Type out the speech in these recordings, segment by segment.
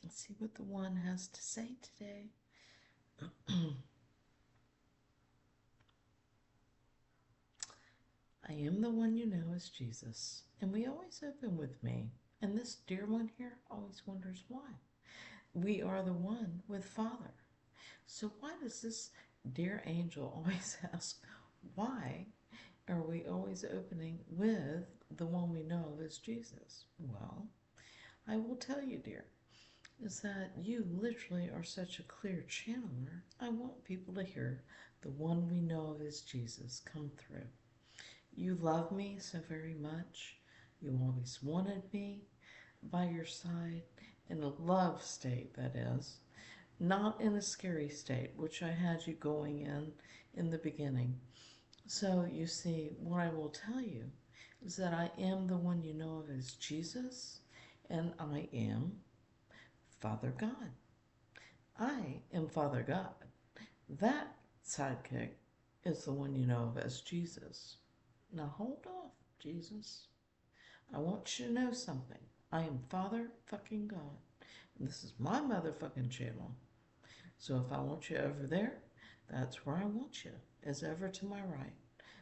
Let's see what the one has to say today. I am the one you know as Jesus, and we always open with me. And this dear one here always wonders why. We are the one with Father. So why does this dear angel always ask, why are we always opening with the one we know of as Jesus? Well, I will tell you, dear, is that you literally are such a clear channeler. I want people to hear the one we know of as Jesus come through. You love me so very much. You always wanted me by your side in a love state, that is, not in a scary state, which I had you going in the beginning. So you see, what I will tell you is that I am the one you know of as Jesus, and I am Father God. I am Father God. That sidekick is the one you know of as Jesus. Now hold off, Jesus. I want you to know something. I am Father fucking God. And this is my motherfucking channel. So if I want you over there, that's where I want you, as ever to my right.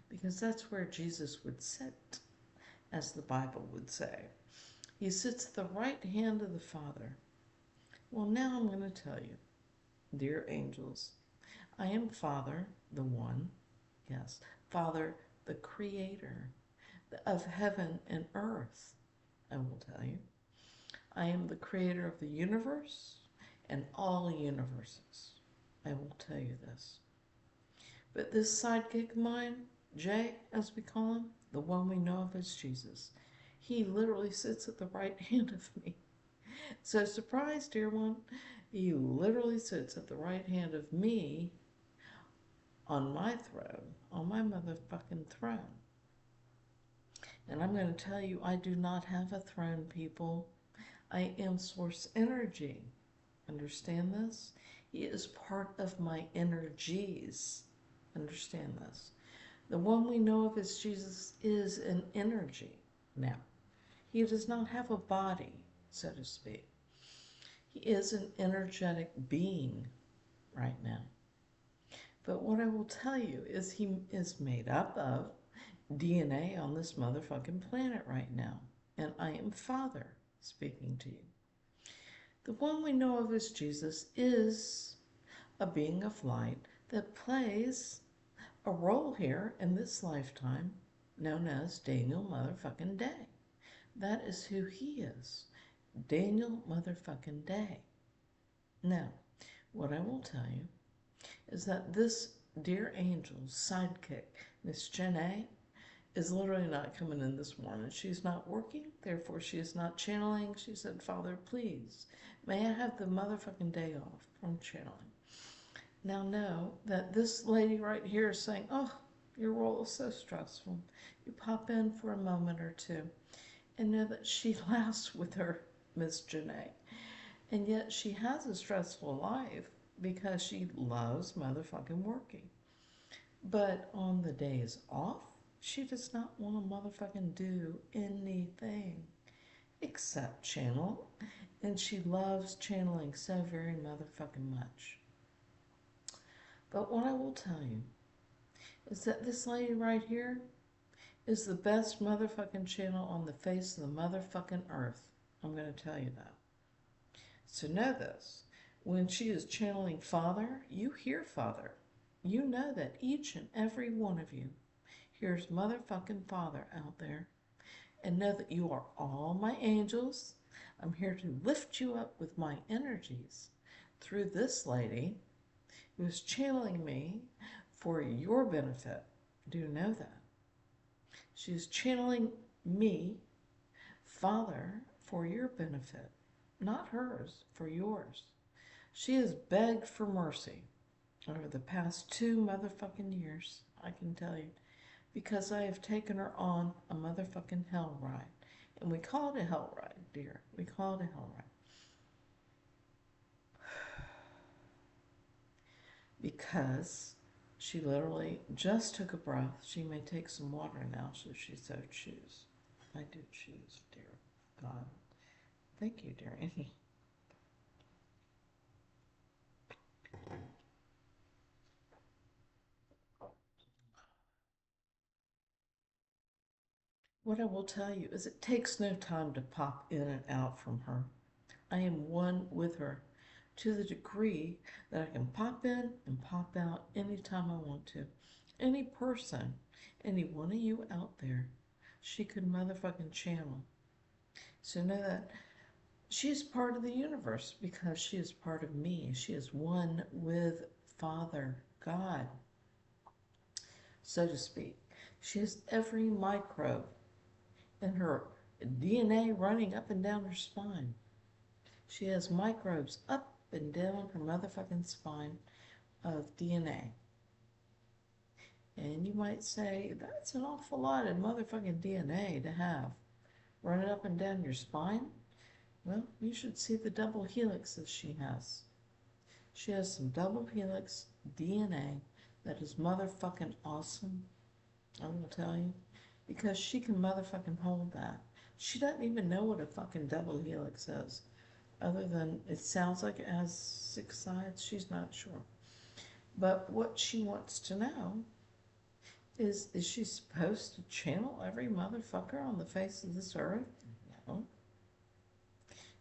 Because that's where Jesus would sit, as the Bible would say. He sits at the right hand of the Father. Well, now I'm going to tell you, dear angels, I am Father, the One, yes, Father, the Creator of heaven and earth, I will tell you. I am the Creator of the universe and all universes. I will tell you this. But this sidekick of mine, Jay, as we call him, the one we know of as Jesus, he literally sits at the right hand of me. So surprise, dear one, he literally sits at the right hand of me on my throne, on my motherfucking throne. And I'm going to tell you, I do not have a throne, people. I am source energy. Understand this? He is part of my energies. Understand this? The one we know of as Jesus is an energy. Now, he does not have a body, so to speak. He is an energetic being right now. But what I will tell you is he is made up of DNA on this motherfucking planet right now. And I am Father speaking to you. The one we know of as Jesus is a being of light that plays a role here in this lifetime known as Daniel motherfucking Day. That is who he is. Daniel motherfucking Day. Now, what I will tell you is that this dear angel's sidekick, Miss Janae, is literally not coming in this morning. She's not working, therefore she is not channeling. She said, Father, please, may I have the motherfucking day off from channeling. Now know that this lady right here is saying, oh, your role is so stressful. You pop in for a moment or two and know that she laughs with her, Miss Janae. And yet she has a stressful life because she loves motherfucking working. But on the days off, she does not want to motherfucking do anything except channel. And she loves channeling so very motherfucking much. But what I will tell you is that this lady right here is the best motherfucking channel on the face of the motherfucking earth. I'm going to tell you that. So know this. When she is channeling Father, you hear Father. You know that each and every one of you hears motherfucking Father out there. And know that you are all my angels. I'm here to lift you up with my energies through this lady who is channeling me for your benefit. Do you know that? She's channeling me, Father, for your benefit. Not hers, for yours. She has begged for mercy over the past 2 motherfucking years, I can tell you, because I have taken her on a motherfucking hell ride. And we call it a hell ride, dear. We call it a hell ride. Because she literally just took a breath. She may take some water now, so she so choose. I do choose, dear God. Thank you, dear Annie. what I will tell you is it takes no time to pop in and out from her. I am one with her to the degree that I can pop in and pop out anytime I want to. Any person, any one of you out there, she could motherfucking channel. So know that she is part of the universe because she is part of me. She is one with Father God, so to speak. She has every microbe in her DNA running up and down her spine. She has microbes up and down her motherfucking spine of DNA. And you might say, that's an awful lot of motherfucking DNA to have running up and down your spine. Well, you should see the double helixes she has. She has some double helix DNA that is motherfucking awesome. I will tell you. Because she can motherfucking hold that. She doesn't even know what a fucking double helix is. Other than it sounds like it has 6 sides. She's not sure. But what she wants to know is she supposed to channel every motherfucker on the face of this earth? No.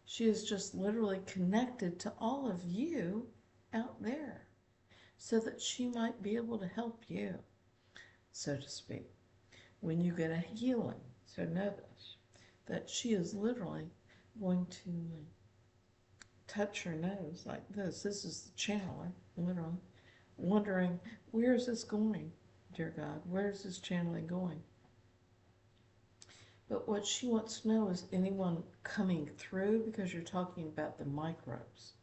She is just literally connected to all of you out there so that she might be able to help you, so to speak, when you get a healing. So know this, that she is literally going to touch her nose like this. This is the channeler, literally, wondering, where is this going, dear God? Where is this channeling going? But what she wants to know is anyone coming through, because you're talking about the microbes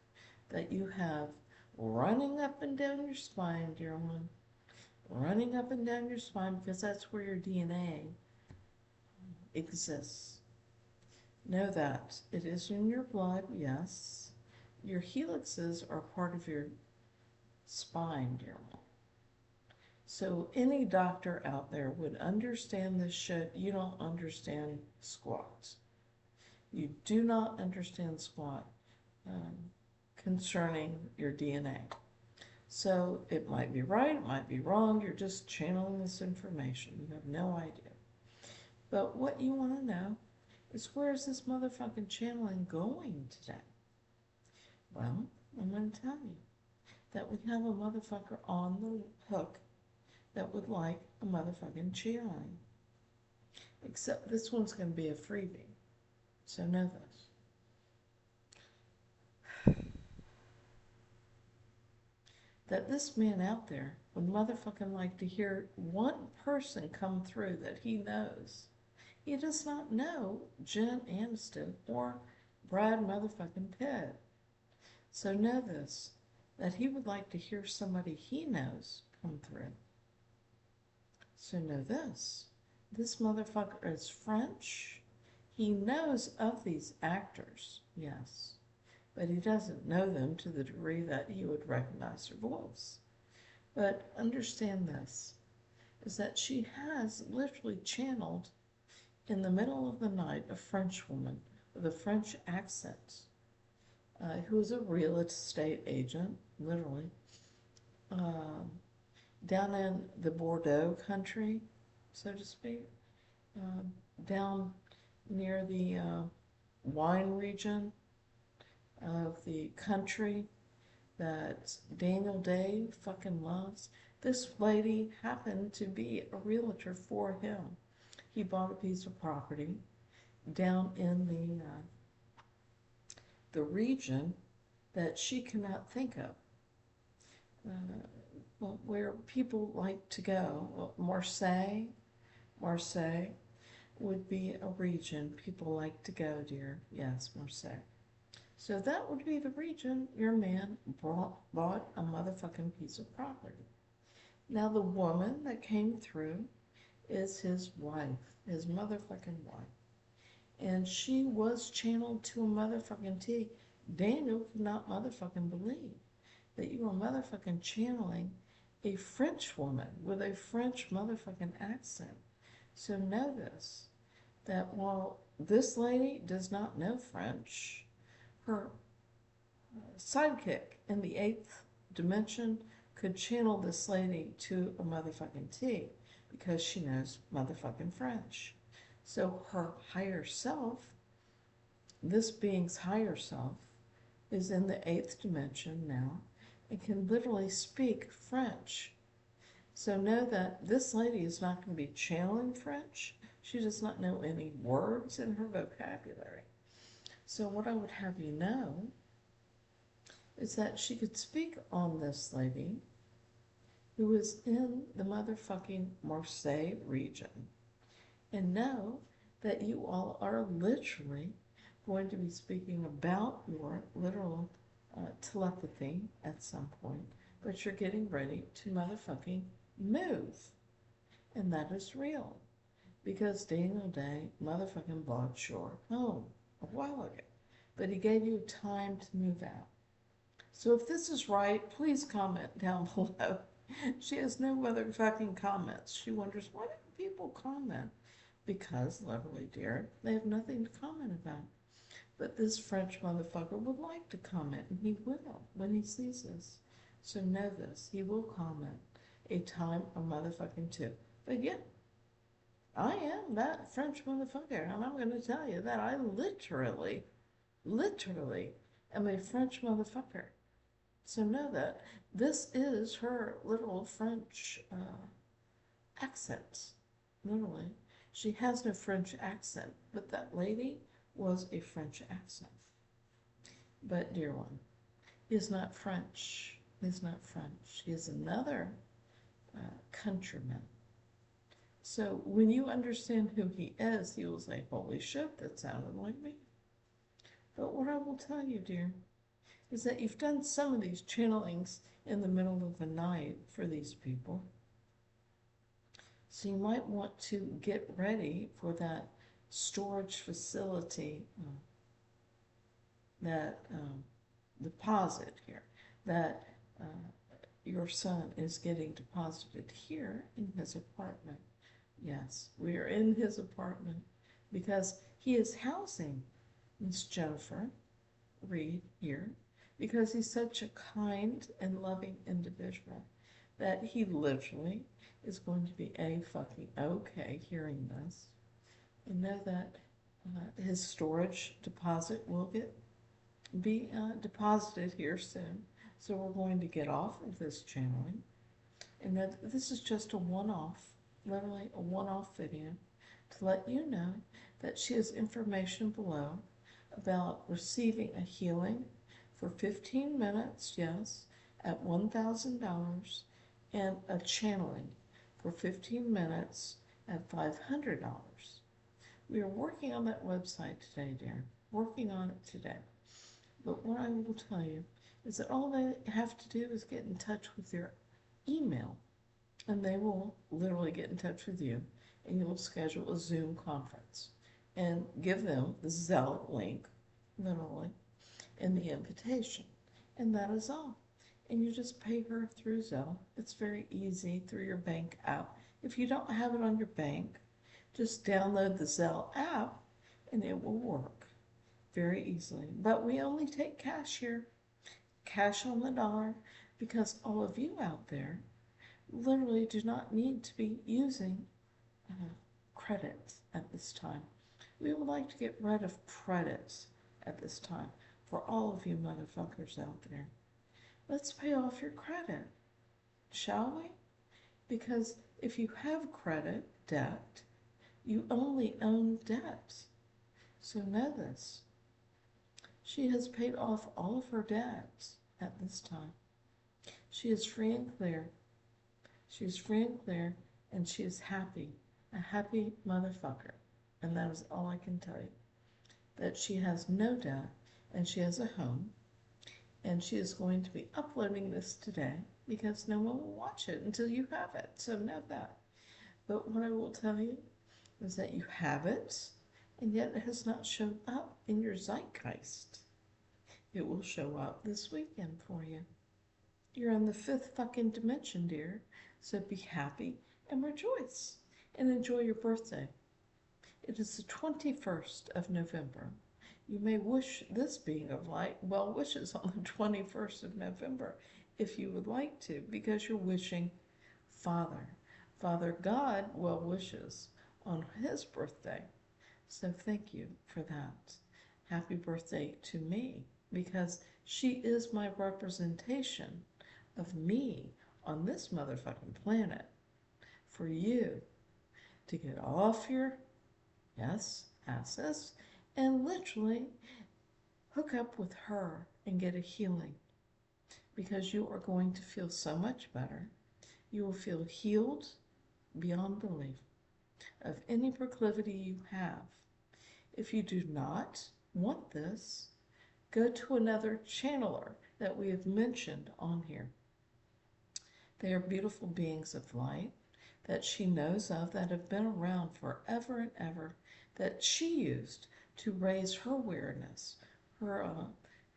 that you have running up and down your spine, dear one. Running up and down your spine because that's where your DNA exists. Know that. It is in your blood, yes. Your helixes are part of your spine, dear one. So any doctor out there would understand this shit. You don't understand squat. You do not understand squat concerning your DNA. So it might be right, it might be wrong. You're just channeling this information. You have no idea. But what you want to know is, where is this motherfucking channeling going today? Well, I'm going to tell you that we have a motherfucker on the hook that would like a motherfucking channeling. Except this one's going to be a freebie. So know this. That this man out there would motherfucking like to hear one person come through that he knows. He does not know Jen Aniston or Brad motherfucking Pitt. So know this, that he would like to hear somebody he knows come through. So know this motherfucker is French. He knows of these actors, yes, but he doesn't know them to the degree that he would recognize their voice. But understand this, is that she has literally channeled in the middle of the night a French woman with a French accent who is a real estate agent, literally, down in the Bordeaux country, so to speak, down near the wine region of the country that Daniel Day fucking loves. This lady happened to be a realtor for him. He bought a piece of property down in the region that she cannot think of, where people like to go. Well, Marseille would be a region people like to go, dear. Yes, Marseille. So that would be the region your man bought a motherfucking piece of property. Now the woman that came through is his wife, his motherfucking wife. And she was channeled to a motherfucking T. Daniel could not motherfucking believe that you were motherfucking channeling a French woman with a French motherfucking accent. So know this, that while this lady does not know French, her sidekick in the 8th dimension could channel this lady to a motherfucking T because she knows motherfucking French. So her higher self, this being's higher self, is in the eighth dimension now and can literally speak French. So know that this lady is not going to be channeling French. She does not know any words in her vocabulary. So what I would have you know is that she could speak on this lady who is in the motherfucking Marseille region, and know that you all are literally going to be speaking about your literal telepathy at some point, but you're getting ready to motherfucking move. And that is real. Because Daniel Day motherfucking bought your home a while ago. But he gave you time to move out. So if this is right, please comment down below. She has no motherfucking comments. She wonders, why don't people comment? Because, lovely dear, they have nothing to comment about. But this French motherfucker would like to comment, and he will when he sees this. So know this, he will comment a time or motherfucking two. But yeah, I am that French motherfucker, and I'm going to tell you that I literally am a French motherfucker. So know that this is her literal French accent, literally. She has no French accent, but that lady was a French accent. But, dear one, he is not French. He is not French. He is another countryman. So when you understand who he is, you will say, holy shit, that sounded like me. But what I will tell you, dear, is that you've done some of these channelings in the middle of the night for these people. So you might want to get ready for that storage facility, that deposit here, that your son is getting deposited here in his apartment. Yes, we are in his apartment because he is housing Miss Jennifer Reed here because he's such a kind and loving individual that he literally is going to be a-fucking okay hearing this, and know that his storage deposit will be deposited here soon. So we're going to get off of this channeling, and that this is just a one-off, literally a one-off video to let you know that she has information below about receiving a healing for 15 minutes, yes, at $1,000, and a channeling for 15 minutes at $500. We are working on that website today, dear. Working on it today. But what I will tell you is that all they have to do is get in touch with your email, and they will literally get in touch with you, and you will schedule a Zoom conference and give them the Zelle link, literally, in the invitation. And that is all. And you just pay her through Zelle. It's very easy through your bank app. If you don't have it on your bank, just download the Zelle app and it will work very easily. But we only take cash here, cash on the dollar, because all of you out there literally do not need to be using credits at this time. We would like to get rid of credits at this time for all of you motherfuckers out there. Let's pay off your credit, shall we? Because if you have credit debt, you only own debt. So know this. She has paid off all of her debts at this time. She is free and clear. She is free and clear, and she is happy, a happy motherfucker. And that is all I can tell you. That she has no debt, and she has a home, and she is going to be uploading this today because no one will watch it until you have it. So know that. But what I will tell you is that you have it, and yet it has not shown up in your zeitgeist. It will show up this weekend for you. You're in the fifth fucking dimension, dear. So be happy and rejoice and enjoy your birthday. It is the 21st of November. You may wish this being of light well wishes on the 21st of November if you would like to, because you're wishing Father God well wishes on his birthday. So thank you for that. Happy birthday to me, because she is my representation of me on this motherfucking planet. For you to get off your, yes, asses, and literally hook up with her and get a healing, because you are going to feel so much better. You will feel healed beyond belief of any proclivity you have. If you do not want this, go to another channeler that we have mentioned on here. They are beautiful beings of light that she knows of, that have been around forever and ever, that she used to raise her awareness, her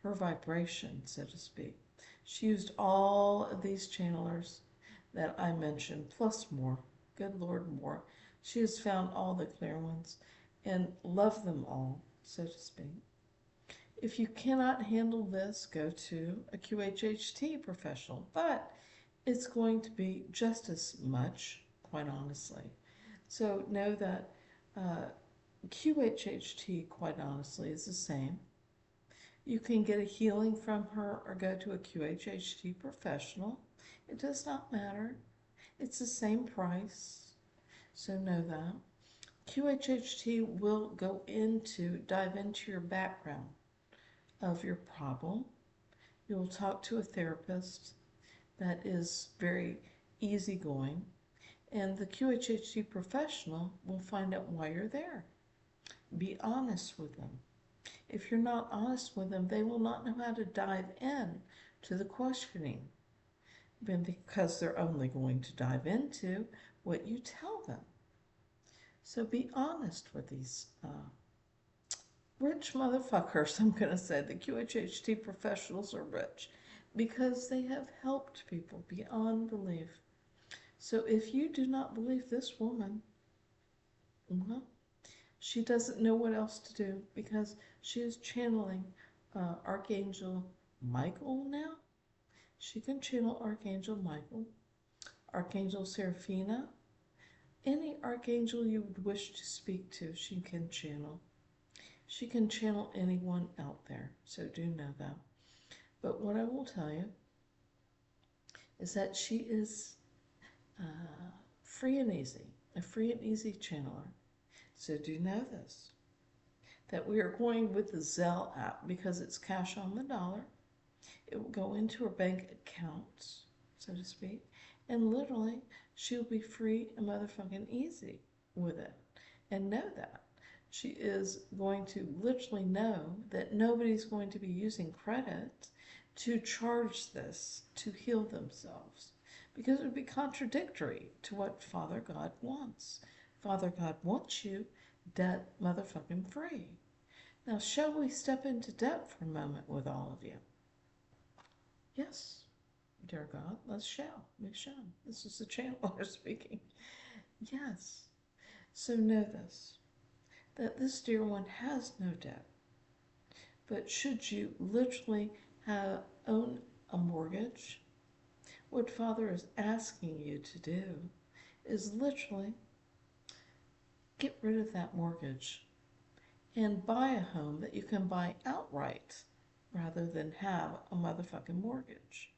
vibration, so to speak. She used all of these channelers that I mentioned, plus more. Good Lord, more. She has found all the clear ones and loved them all, so to speak. If you cannot handle this, go to a QHHT professional, but it's going to be just as much, quite honestly. So know that QHHT, quite honestly, is the same. You can get a healing from her or go to a QHHT professional. It does not matter. It's the same price. So know that. QHHT will dive into your background of your problem. You will talk to a therapist that is very easygoing, and the QHHT professional will find out why you're there. Be honest with them. If you're not honest with them, they will not know how to dive in to the questioning, because they're only going to dive into what you tell them. So be honest with these rich motherfuckers. I'm going to say the QHHT professionals are rich because they have helped people beyond belief. So if you do not believe this woman, well, she doesn't know what else to do, because she is channeling Archangel Michael now. She can channel Archangel Michael, Archangel Seraphina, any archangel you would wish to speak to, she can channel. She can channel anyone out there, so do know that. But what I will tell you is that she is free and easy, a free and easy channeler. So do know this, that we are going with the Zelle app because it's cash on the dollar. It will go into her bank account, so to speak, and literally she'll be free and motherfucking easy with it. And know that. She is going to literally know that nobody's going to be using credit to charge this to heal themselves, because it would be contradictory to what Father God wants. Father God wants you debt motherfucking free. Now, shall we step into debt for a moment with all of you? Yes, dear God, let's shall. We shall. This is the channeler speaking. Yes. So know this, that this dear one has no debt. But should you literally own a mortgage, what Father is asking you to do is literally get rid of that mortgage and buy a home that you can buy outright, rather than have a motherfucking mortgage.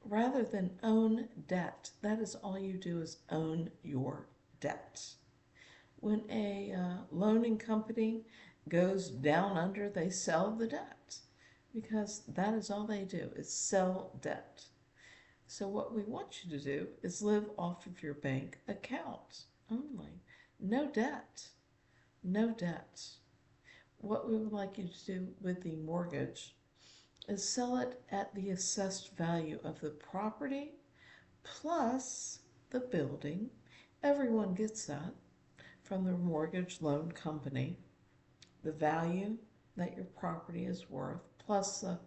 Rather than own debt. That is all you do, is own your debt. When a loaning company goes down under, they sell the debt, because that is all they do, is sell debt. So what we want you to do is live off of your bank account only. No debt. No debt. What we would like you to do with the mortgage is sell it at the assessed value of the property plus the building. Everyone gets that from the mortgage loan company. The value that your property is worth plus the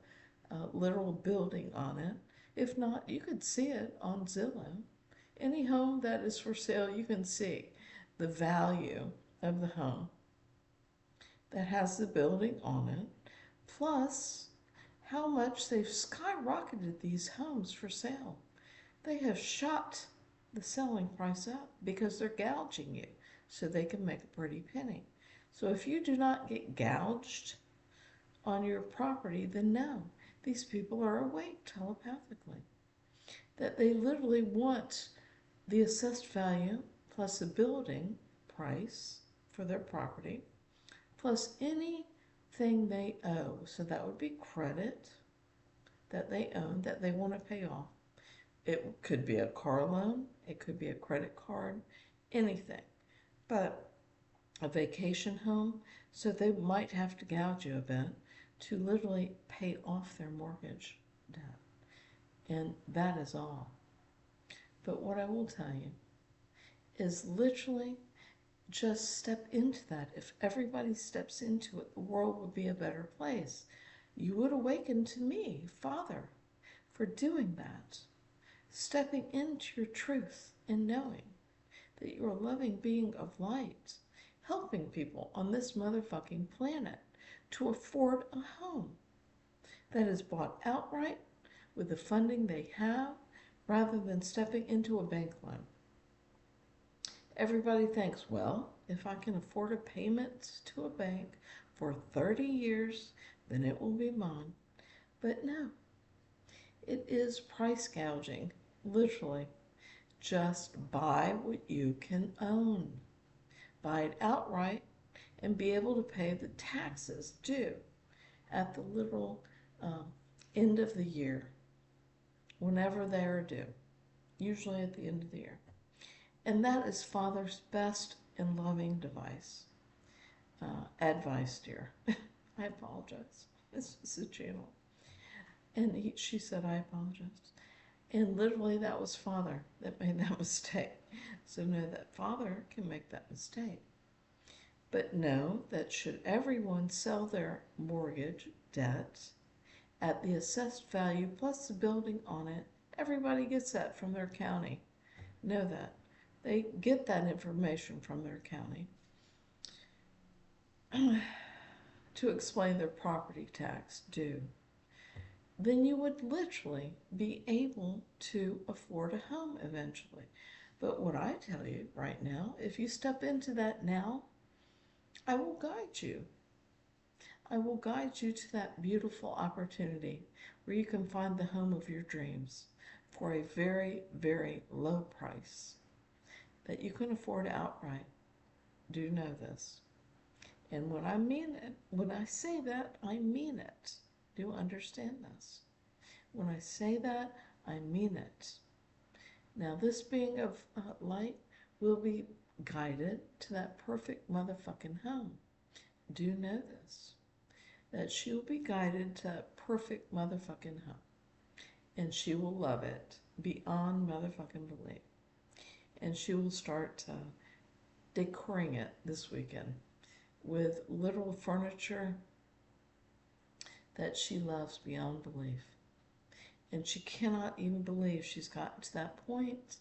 literal building on it. If not, you could see it on Zillow. Any home that is for sale, you can see the value of the home that has the building on it, plus how much they've skyrocketed these homes for sale. They have shot the selling price up because they're gouging you. so they can make a pretty penny. So if you do not get gouged on your property, then no, these people are awake telepathically. That they literally want the assessed value plus the building price for their property, plus anything they owe. So that would be credit that they own that they want to pay off. It could be a car loan, it could be a credit card, anything. But a vacation home, so they might have to gouge you a bit to literally pay off their mortgage debt. And that is all. But what I will tell you is literally just step into that. If everybody steps into it, the world would be a better place. You would awaken to me, Father, for doing that. Stepping into your truth and knowing that you're a loving being of light, helping people on this motherfucking planet to afford a home that is bought outright with the funding they have rather than stepping into a bank loan. Everybody thinks, well, if I can afford a payment to a bank for 30 years, then it will be mine. But no, it is price gouging, literally. Just buy what you can own. Buy it outright and be able to pay the taxes due at the literal end of the year, whenever they are due, usually at the end of the year. And that is Father's best and loving advice, dear. I apologize. This is a channel. And she said, I apologize. And literally that was Father that made that mistake. So know that Father can make that mistake. But know that should everyone sell their mortgage debt at the assessed value plus the building on it, everybody gets that from their county. Know that. They get that information from their county to explain their property tax due. Then you would literally be able to afford a home eventually. But what I tell you right now, if you step into that now, I will guide you. I will guide you to that beautiful opportunity where you can find the home of your dreams for a very, very low price that you can afford outright. Do know this. And when I mean it, when I say that, I mean it. Do understand this? When I say that, I mean it. Now, this being of light will be guided to that perfect motherfucking home. Do know this. That she will be guided to that perfect motherfucking home. And she will love it beyond motherfucking belief. And she will start decorating it this weekend with literal furniture that she loves beyond belief. And she cannot even believe she's gotten to that point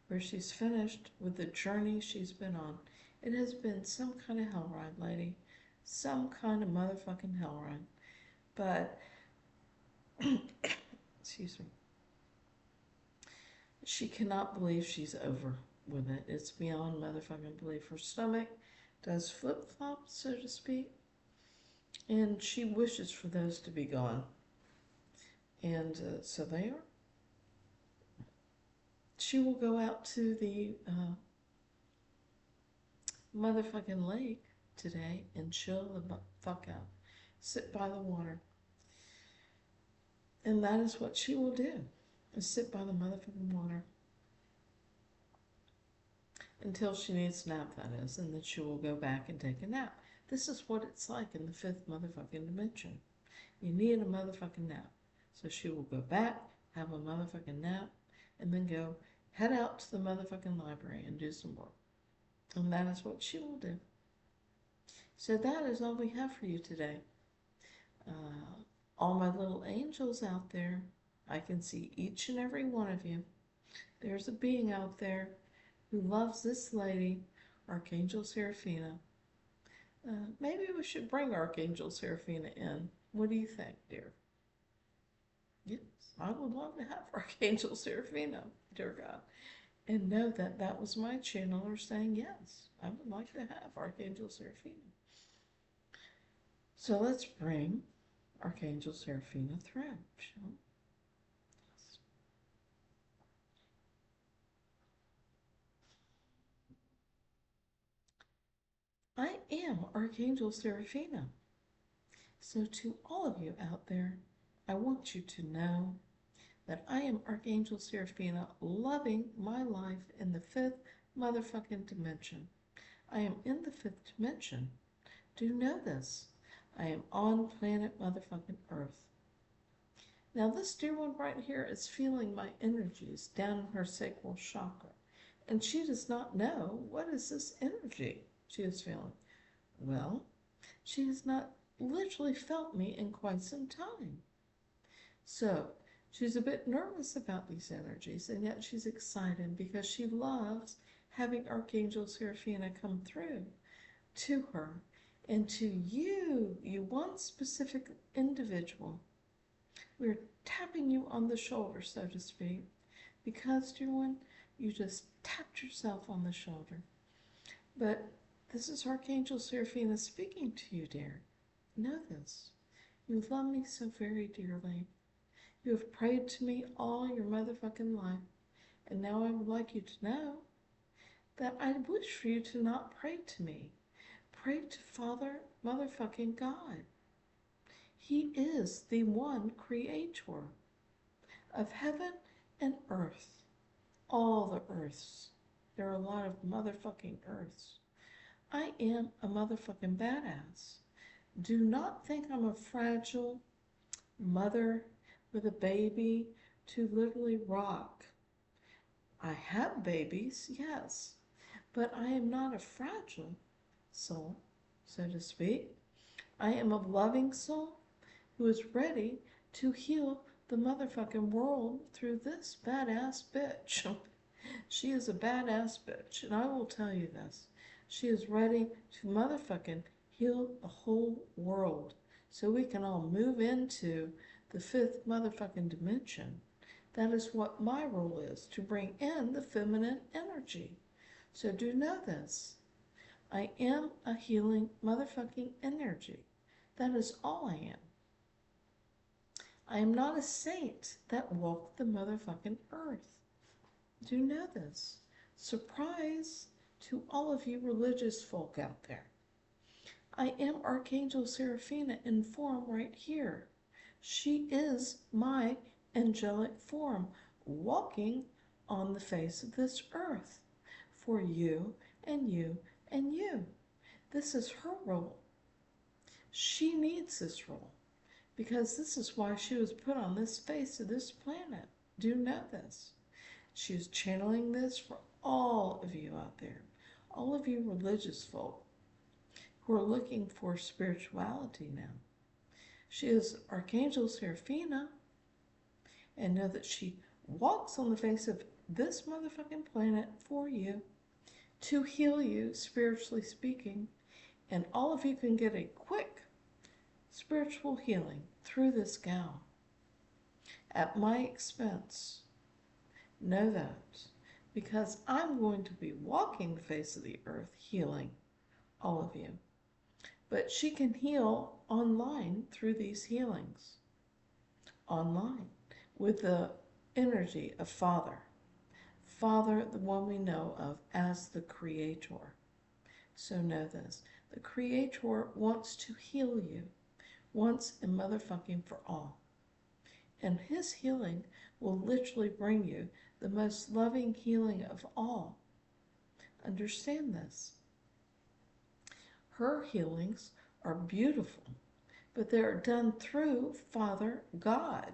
where she's finished with the journey she's been on. It has been some kind of hell ride, lady. Some kind of motherfucking hell ride. But, excuse me. She cannot believe she's over with it. It's beyond motherfucking belief. Her stomach does flip-flop, so to speak. And she wishes for those to be gone. And so they are. She will go out to the motherfucking lake today and chill the fuck out. Sit by the water. And that is what she will do. Is sit by the motherfucking water. Until she needs a nap, that is. And then she will go back and take a nap. This is what it's like in the fifth motherfucking dimension. You need a motherfucking nap. So she will go back, have a motherfucking nap, and then go head out to the motherfucking library and do some work. And that is what she will do. So that is all we have for you today. All my little angels out there, I can see each and every one of you. There's a being out there who loves this lady, Archangel Seraphina. Maybe we should bring Archangel Seraphina in. What do you think, dear? Yes, I would love to have Archangel Seraphina, dear God. And know that that was my channeler saying, yes, I would like to have Archangel Seraphina. So let's bring Archangel Seraphina through, shall we? I am Archangel Seraphina. So to all of you out there, I want you to know that I am Archangel Seraphina, loving my life in the fifth motherfucking dimension. I am in the fifth dimension. Do know this. I am on planet motherfucking Earth. Now this dear one right here is feeling my energies down in her sacral chakra. And she does not know what is this energy she is feeling. Well, she has not literally felt me in quite some time. So she's a bit nervous about these energies, and yet she's excited because she loves having Archangel Seraphina come through to her and to you, you one specific individual. We're tapping you on the shoulder, so to speak, because, dear one, you just tapped yourself on the shoulder. But this is Archangel Seraphina speaking to you, dear. Know this. You love me so very dearly. You have prayed to me all your motherfucking life. And now I would like you to know that I wish for you to not pray to me. Pray to Father motherfucking God. He is the one creator of heaven and earth. All the earths. There are a lot of motherfucking earths. I am a motherfucking badass. Do not think I'm a fragile mother with a baby to literally rock. I have babies, yes, but I am not a fragile soul, so to speak. I am a loving soul who is ready to heal the motherfucking world through this badass bitch. She is a badass bitch, and I will tell you this. She is ready to motherfucking heal the whole world so we can all move into the fifth motherfucking dimension. That is what my role is, to bring in the feminine energy. So do know this. I am a healing motherfucking energy. That is all I am. I am not a saint that walked the motherfucking earth. Do know this. Surprise to all of you religious folk out there. I am Archangel Seraphina in form right here. She is my angelic form, walking on the face of this earth for you and you and you. This is her role. She needs this role because this is why she was put on this face of this planet. Do know this. She is channeling this for all of you out there, all of you religious folk who are looking for spirituality now. She is Archangel Seraphina, and know that she walks on the face of this motherfucking planet for you to heal you, spiritually speaking, and all of you can get a quick spiritual healing through this gal at my expense. Know that, because I'm going to be walking the face of the earth healing all of you. But she can heal online through these healings. Online. With the energy of Father. Father, the one we know of as the Creator. So know this. The Creator wants to heal you once and motherfucking for all. And his healing will literally bring you the most loving healing of all. Understand this. Her healings are beautiful, but they are done through Father God,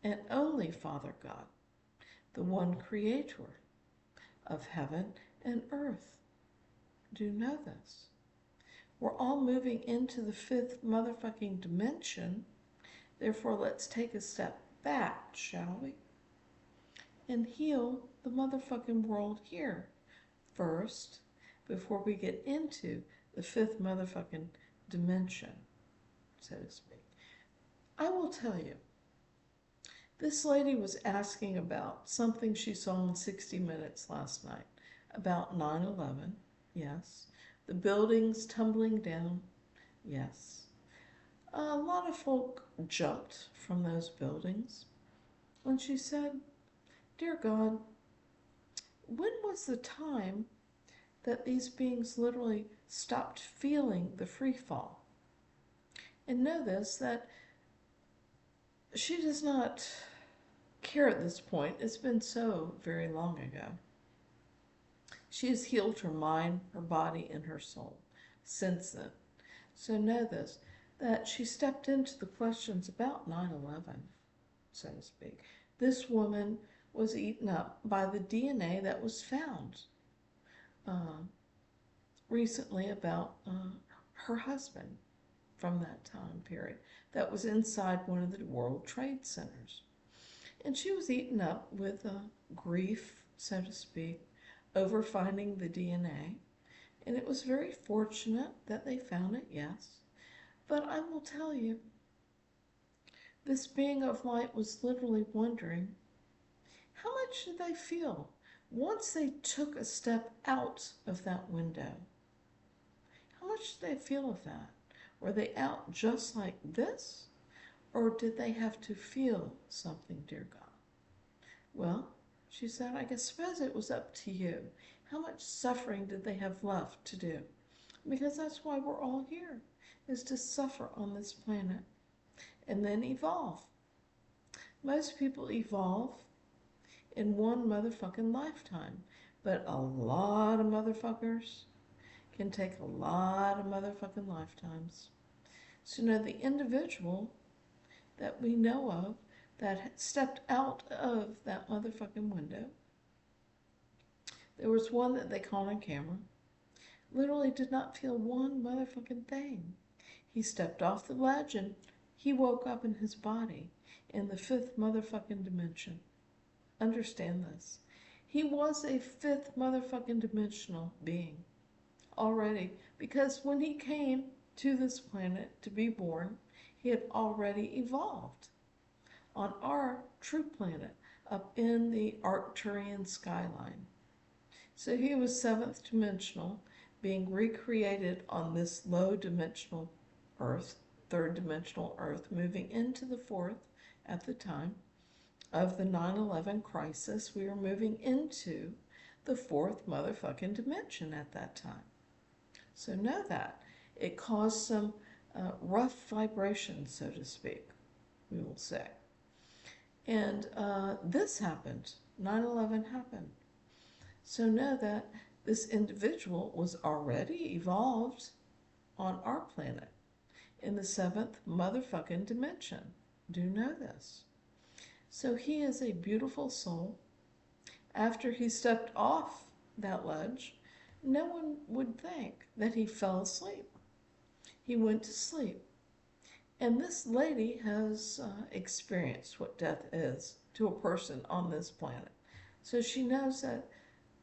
and only Father God, the one creator of heaven and earth. Do know this. We're all moving into the fifth motherfucking dimension. Therefore, let's take a step back, shall we? And heal the motherfucking world here first before we get into the fifth motherfucking dimension, so to speak. I will tell you This lady was asking about something she saw on 60 Minutes last night about 9/11. Yes. The buildings tumbling down. Yes. A lot of folk jumped from those buildings. And she said, Dear God, when was the time that these beings literally stopped feeling the free fall? And know this, that she does not care at this point. It's been so very long ago. She has healed her mind, her body, and her soul since then. So know this, that she stepped into the questions about 9/11, so to speak. This woman was eaten up by the DNA that was found recently about her husband from that time period that was inside one of the World Trade Centers. And she was eaten up with grief, so to speak, over finding the DNA. And it was very fortunate that they found it, yes. But I will tell you, this being of light was literally wondering, how much did they feel once they took a step out of that window? How much did they feel of that? Were they out just like this? Or did they have to feel something, dear God? Well, she said, I suppose it was up to you. How much suffering did they have left to do? Because that's why we're all here, is to suffer on this planet and then evolve. Most people evolve in one motherfucking lifetime, but a lot of motherfuckers can take a lot of motherfucking lifetimes. So now the individual that we know of that stepped out of that motherfucking window, there was one that they caught on camera, literally did not feel one motherfucking thing. He stepped off the ledge and he woke up in his body in the fifth motherfucking dimension. Understand this. He was a fifth motherfucking dimensional being already, because when he came to this planet to be born, he had already evolved on our true planet up in the Arcturian skyline. So he was seventh dimensional, being recreated on this low dimensional Earth, third dimensional Earth, moving into the fourth at the time of the 9/11 crisis. We were moving into the fourth motherfucking dimension at that time. So know that. It caused some rough vibrations, so to speak, we will say. And this happened. 9/11 happened. So know that this individual was already evolved on our planet in the seventh motherfucking dimension. Do know this. So he is a beautiful soul. After he stepped off that ledge, no one would think that he fell asleep. He went to sleep. And this lady has experienced what death is to a person on this planet. So she knows that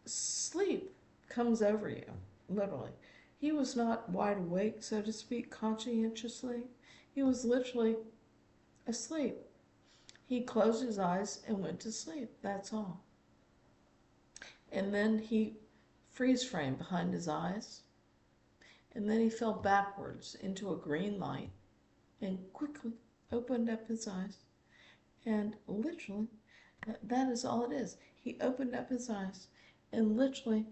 sleep comes over you, literally. He was not wide awake, so to speak, conscientiously. He was literally asleep. He closed his eyes and went to sleep, that's all. And then he freeze framed behind his eyes, and then he fell backwards into a green light and quickly opened up his eyes. And literally, that is all it is. He opened up his eyes and literally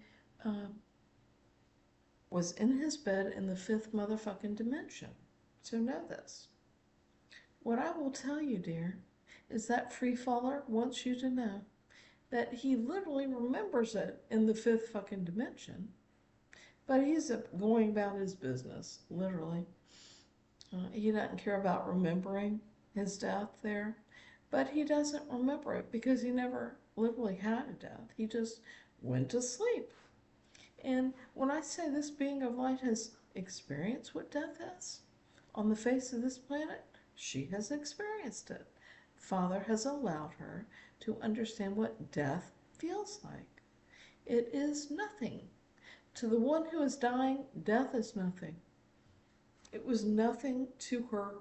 was in his bed in the fifth motherfucking dimension. So know this. What I will tell you, dear, is that free faller wants you to know that he literally remembers it in the fifth fucking dimension, but he's going about his business, literally. He doesn't care about remembering his death there, but he doesn't remember it because he never literally had a death. He just went to sleep. And when I say this being of light has experienced what death is on the face of this planet, she has experienced it. Father has allowed her to understand what death feels like. It is nothing. To the one who is dying, death is nothing. It was nothing to her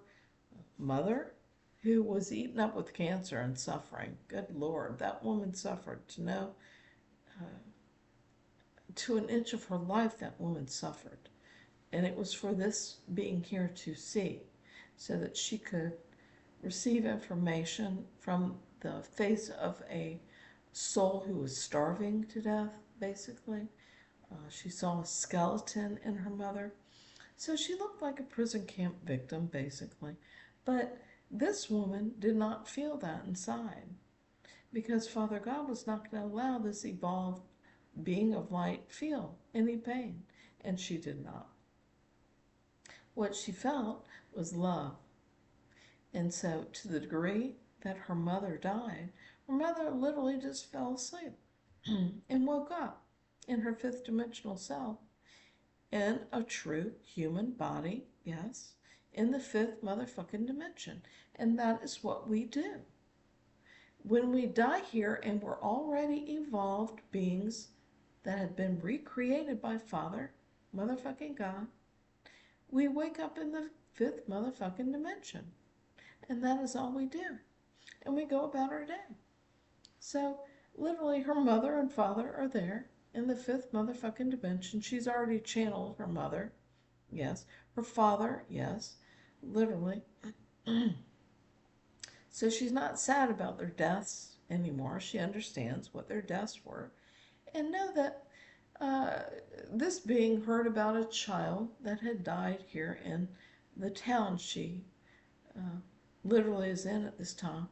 mother. who was eaten up with cancer and suffering. Good Lord, that woman suffered. Uh, to an inch of her life, that woman suffered. And it was for this being here to see, so that she could receive information from the face of a soul who was starving to death, basically. She saw a skeleton in her mother. So she looked like a prison camp victim, basically. But this woman did not feel that inside, because Father God was not going to allow this evolved being of light feel any pain, and she did not. What she felt was love. And so, to the degree that her mother died, her mother literally just fell asleep and woke up in her fifth dimensional self in a true human body, yes, in the fifth motherfucking dimension. And that is what we do. When we die here and we're already evolved beings that have been recreated by Father motherfucking God, we wake up in the fifth motherfucking dimension. And that is all we do. And we go about our day. So, literally, her mother and father are there in the fifth motherfucking dimension. She's already channeled her mother. Yes. Her father. Yes. Literally. So she's not sad about their deaths anymore. She understands what their deaths were. And know that this being heard about a child that had died here in the town she literally is in at this time.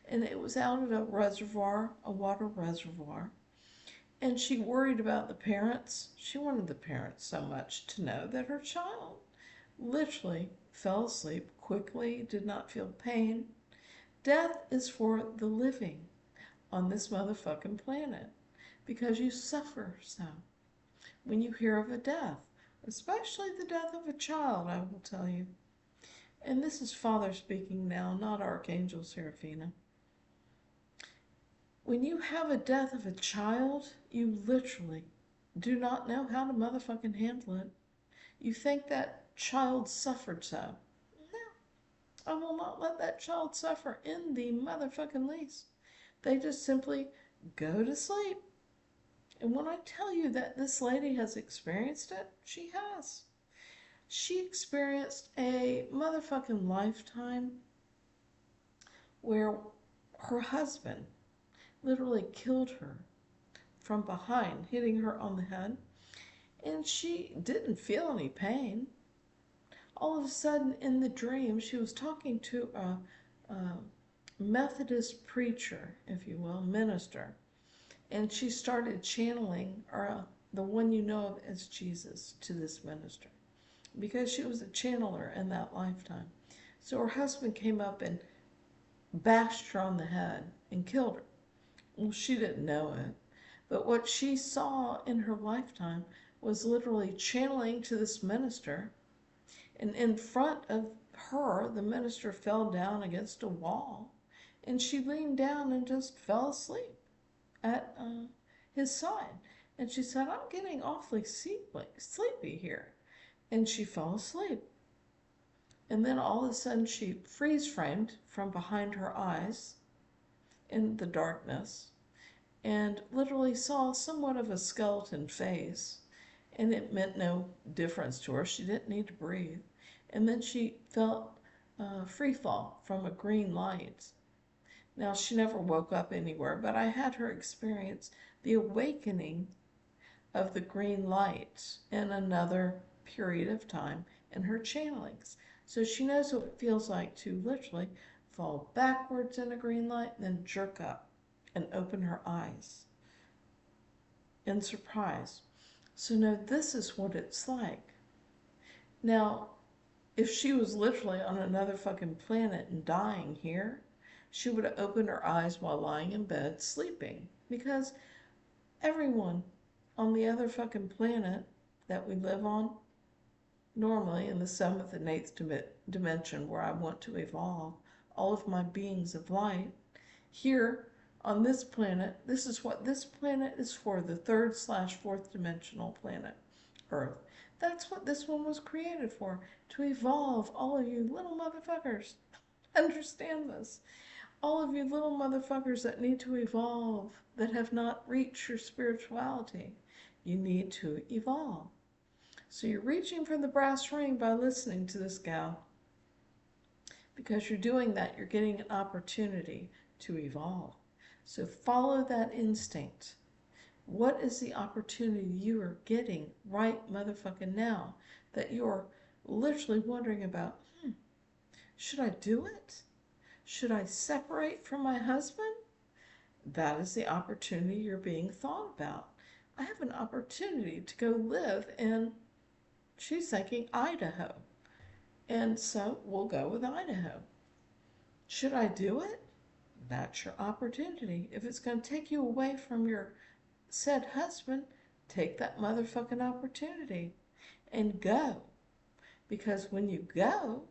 And it was out at a reservoir, a water reservoir. And she worried about the parents. She wanted the parents so much to know that her child literally fell asleep quickly, did not feel pain. Death is for the living on this motherfucking planet, because you suffer so when you hear of a death, especially the death of a child, I will tell you. And this is Father speaking now, not Archangel Seraphina. When you have a death of a child, you literally do not know how to motherfucking handle it. You think that child suffered so. No, I will not let that child suffer in the motherfucking least. They just simply go to sleep. And when I tell you that this lady has experienced it, she has. She experienced a motherfucking lifetime where her husband literally killed her from behind, hitting her on the head, and she didn't feel any pain. All of a sudden, in the dream, she was talking to a Methodist preacher, if you will, minister, and she started channeling the one you know of as Jesus to this minister, because she was a channeler in that lifetime. So her husband came up and bashed her on the head and killed her. Well, she didn't know it, but what she saw in her lifetime was literally channeling to this minister, and in front of her, the minister fell down against a wall, and she leaned down and just fell asleep at his side. And she said, "I'm getting awfully sleepy here." And she fell asleep. And then all of a sudden she freeze-framed from behind her eyes in the darkness and literally saw somewhat of a skeleton face. And it meant no difference to her. She didn't need to breathe. And then she felt free fall from a green light. Now, she never woke up anywhere, but I had her experience the awakening of the green light in another period of time in her channelings. So she knows what it feels like to literally fall backwards in a green light and then jerk up and open her eyes in surprise. So now this is what it's like. Now, if she was literally on another fucking planet and dying here, she would have opened her eyes while lying in bed sleeping, because everyone on the other fucking planet that we live on, normally in the seventh and eighth dimension where I want to evolve all of my beings of light, here on this planet, this is what this planet is for, the third/fourth dimensional planet, Earth. That's what this one was created for, to evolve all of you little motherfuckers Understand this. All of you little motherfuckers that need to evolve, that have not reached your spirituality, you need to evolve. So you're reaching for the brass ring by listening to this gal. Because you're doing that, you're getting an opportunity to evolve. So follow that instinct. What is the opportunity you are getting right motherfucking now that you're literally wondering about? Should I do it? Should I separate from my husband? That is the opportunity you're being thought about. I have an opportunity to go live in, she's thinking, Idaho. And so we'll go with Idaho. Should I do it? That's your opportunity. If it's going to take you away from your said husband, take that motherfucking opportunity and go. Because when you go,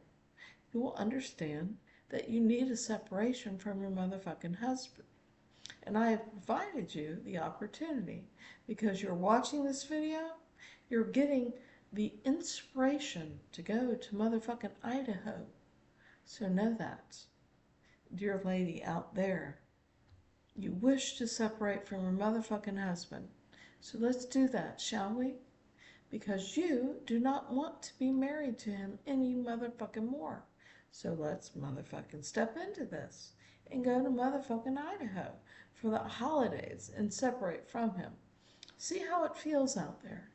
you will understand that you need a separation from your motherfucking husband. And I have provided you the opportunity because you're watching this video, you're getting the inspiration to go to motherfucking Idaho. So know that, dear lady out there, you wish to separate from your motherfucking husband. So let's do that, shall we? Because you do not want to be married to him any motherfucking more. So let's motherfucking step into this and go to motherfucking Idaho for the holidays and separate from him. See how it feels out there.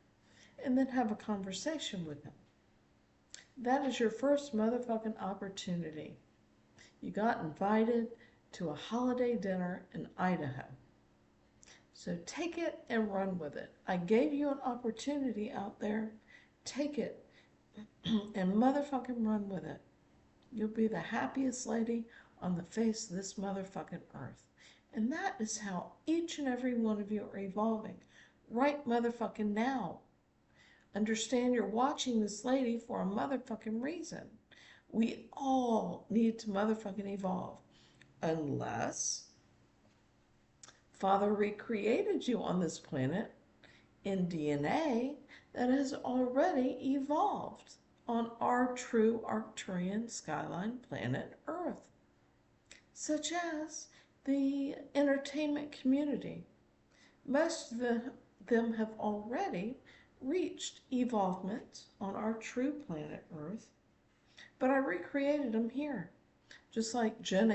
And then have a conversation with him. That is your first motherfucking opportunity. You got invited to a holiday dinner in Idaho. So take it and run with it. I gave you an opportunity out there. Take it and motherfucking run with it. You'll be the happiest lady on the face of this motherfucking earth. And that is how each and every one of you are evolving right motherfucking now. Understand you're watching this lady for a motherfucking reason. We all need to motherfucking evolve. Unless Father recreated you on this planet in DNA that has already evolved on our true Arcturian skyline planet Earth, such as the entertainment community. Most of them have already reached evolvement on our true planet Earth, but I recreated them here, just like Jen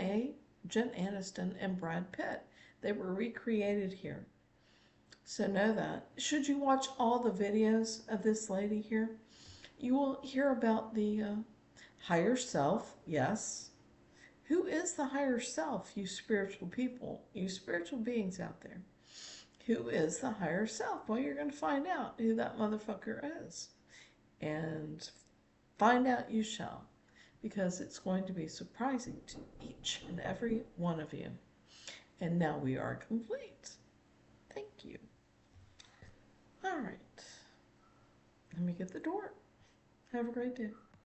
Aniston, and Brad Pitt. They were recreated here. So know that. Should you watch all the videos of this lady here, you will hear about the higher self, yes. Who is the higher self, you spiritual people, you spiritual beings out there? Who is the higher self? Well, you're going to find out who that motherfucker is. And find out you shall. Because it's going to be surprising to each and every one of you. And now we are complete. Thank you. All right. Let me get the door. Have a great day.